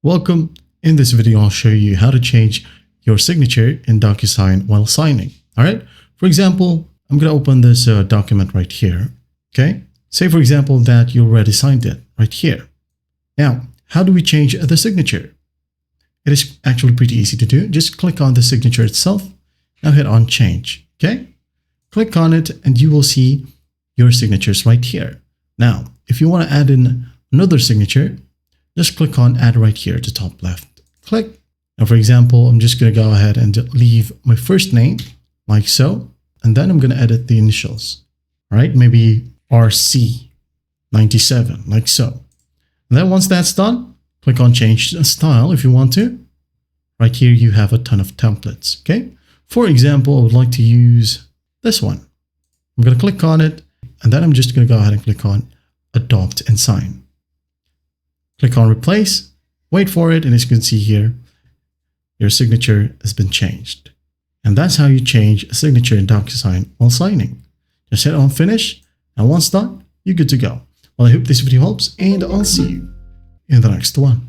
Welcome. In this video, I'll show you how to change your signature in DocuSign while signing. All right. For example, I'm going to open this document right here. Okay. Say, for example, that you already signed it right here. Now, how do we change the signature? It is actually pretty easy to do. Just click on the signature itself. Now hit on change. Okay. Click on it and you will see your signatures right here. Now, if you want to add in another signature, just click on add right here at the top left. Click. Now, for example, I'm just going to go ahead and leave my first name like so. And then I'm going to edit the initials. All right. Maybe RC97 like so. And then once that's done, click on change style if you want to. Right here, you have a ton of templates. Okay. For example, I would like to use this one. I'm going to click on it. And then I'm just going to go ahead and click on adopt and sign. Click on replace, wait for it, and as you can see here, your signature has been changed. And that's how you change a signature in DocuSign while signing. Just hit on finish, and once done, you're good to go. Well, I hope this video helps, and I'll see you in the next one.